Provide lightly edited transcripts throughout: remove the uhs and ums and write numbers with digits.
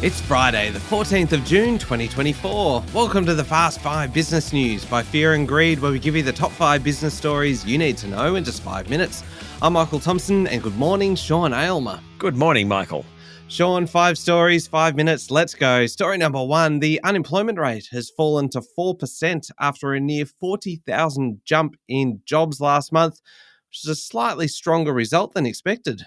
It's Friday, the 14th of June, 2024. Welcome to the Fast 5 Business News by Fear and Greed, where we give you the top 5 business stories you need to know in just 5 minutes. I'm Michael Thompson, and good morning, Sean Aylmer. Good morning, Michael. Sean, 5 stories, 5 minutes, let's go. Story number 1, the unemployment rate has fallen to 4% after a near 40,000 jump in jobs last month, which is a slightly stronger result than expected.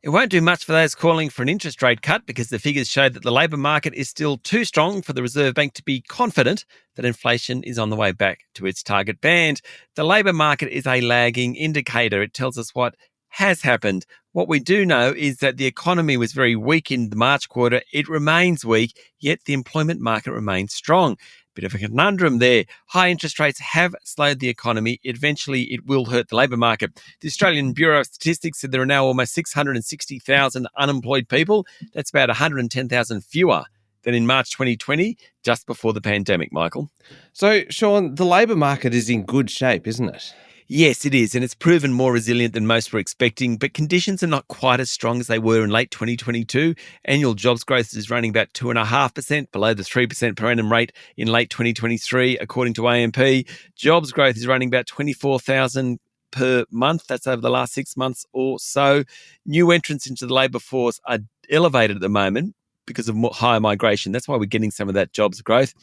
It won't do much for those calling for an interest rate cut because the figures show that the labour market is still too strong for the Reserve Bank to be confident that inflation is on the way back to its target band. The labour market is a lagging indicator. It tells us what has happened. What we do know is that the economy was very weak in the March quarter. It remains weak, yet the employment market remains strong. Bit of a conundrum there. High interest rates have slowed the economy. Eventually, it will hurt the labour market. The Australian Bureau of Statistics said there are now almost 660,000 unemployed people. That's about 110,000 fewer than in March 2020, just before the pandemic, Michael. So, Sean, the labour market is in good shape, isn't it? Yes, it is, and it's proven more resilient than most were expecting, but conditions are not quite as strong as they were in late 2022. Annual jobs growth is running about 2.5%, below the 3% per annum rate in late 2023, according to AMP. Jobs growth is running about 24,000 per month. That's over the last 6 months or so. New entrants into the labour force are elevated at the moment because of higher migration. That's why we're getting some of that jobs growth.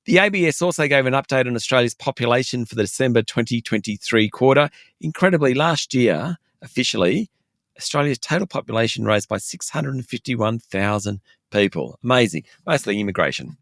The ABS also gave an update on Australia's population for the December 2023 quarter. Incredibly, last year, officially, Australia's total population rose by 651,000 people. Amazing. Mostly immigration.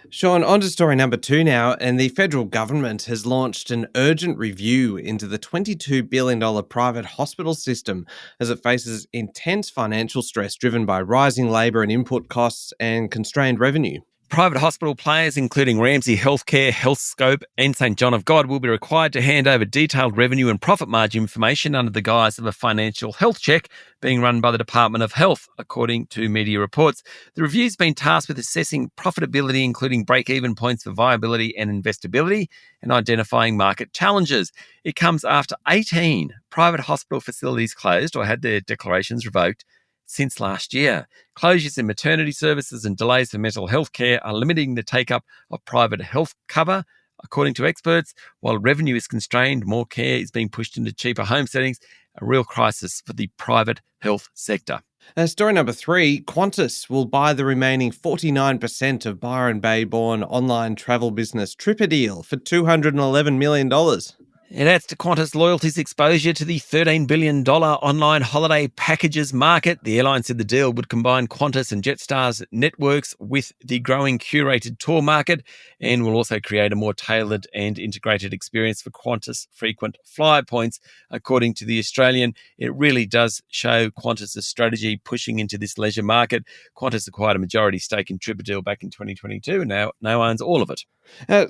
Sean, on to story number 2 now, and the federal government has launched an urgent review into the $22 billion private hospital system as it faces intense financial stress driven by rising labour and input costs and constrained revenue. Private hospital players, including Ramsay Healthcare, Healthscope and St John of God, will be required to hand over detailed revenue and profit margin information under the guise of a financial health check being run by the Department of Health, according to media reports. The review's been tasked with assessing profitability, including break-even points for viability and investability, and identifying market challenges. It comes after 18 private hospital facilities closed or had their declarations revoked since last year. Closures in maternity services and delays for mental health care are limiting the take-up of private health cover, according to experts. While revenue is constrained, more care is being pushed into cheaper home settings, a real crisis for the private health sector. Story number 3, Qantas will buy the remaining 49% of Byron Bay-born online travel business TripADeal for $211 million. It adds to Qantas Loyalty's exposure to the $13 billion online holiday packages market. The airline said the deal would combine Qantas and Jetstar's networks with the growing curated tour market and will also create a more tailored and integrated experience for Qantas frequent flyer points. According to The Australian, it really does show Qantas' strategy pushing into this leisure market. Qantas acquired a majority stake in TripADeal back in 2022 and now owns all of it.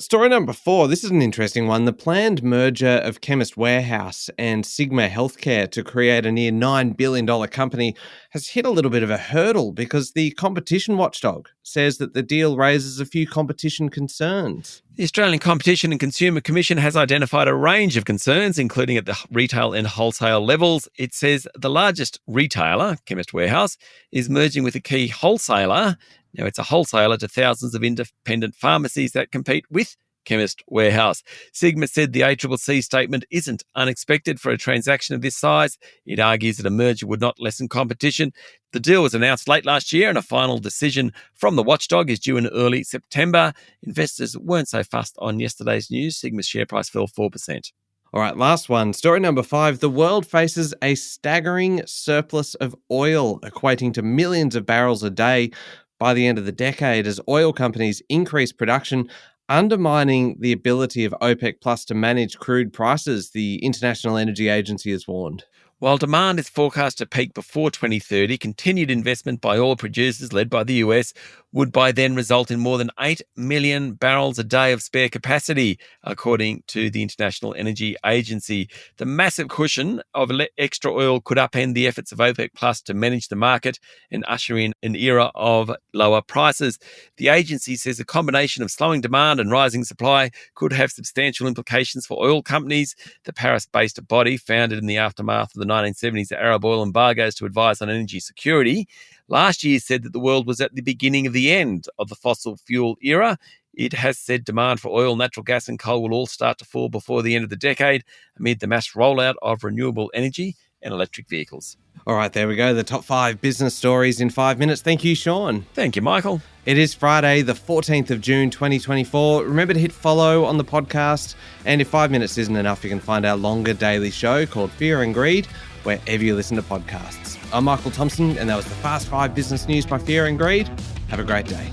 Story number 4, this is an interesting one. The planned merger of Chemist Warehouse and Sigma Healthcare to create a near $9 billion company has hit a little bit of a hurdle because the competition watchdog says that the deal raises a few competition concerns. The Australian Competition and Consumer Commission has identified a range of concerns, including at the retail and wholesale levels. It says the largest retailer, Chemist Warehouse, is merging with a key wholesaler. Now, it's a wholesaler to thousands of independent pharmacies that compete with Chemist Warehouse. Sigma said the ACCC statement isn't unexpected for a transaction of this size. It argues that a merger would not lessen competition. The deal was announced late last year and a final decision from the watchdog is due in early September. Investors weren't so fussed on yesterday's news. Sigma's share price fell 4%. All right, last one. Story number 5. The world faces a staggering surplus of oil, equating to millions of barrels a day by the end of the decade as oil companies increase production, undermining the ability of OPEC Plus to manage crude prices, the International Energy Agency has warned. While demand is forecast to peak before 2030, continued investment by oil producers led by the US would by then result in more than 8 million barrels a day of spare capacity, according to the International Energy Agency. The massive cushion of extra oil could upend the efforts of OPEC Plus to manage the market and usher in an era of lower prices. The agency says a combination of slowing demand and rising supply could have substantial implications for oil companies. The Paris-based body, founded in the aftermath of the 1970s Arab oil embargoes to advise on energy security, last year said that the world was at the beginning of the end of the fossil fuel era. It has said demand for oil, natural gas and coal will all start to fall before the end of the decade amid the mass rollout of renewable energy and electric vehicles. All right, there we go. The top 5 business stories in 5 minutes. Thank you, Sean. Thank you, Michael. It is Friday, the 14th of June, 2024. Remember to hit follow on the podcast. And if 5 minutes isn't enough, you can find our longer daily show called Fear and Greed wherever you listen to podcasts. I'm Michael Thompson, and that was the Fast 5 Business News by Fear and Greed. Have a great day.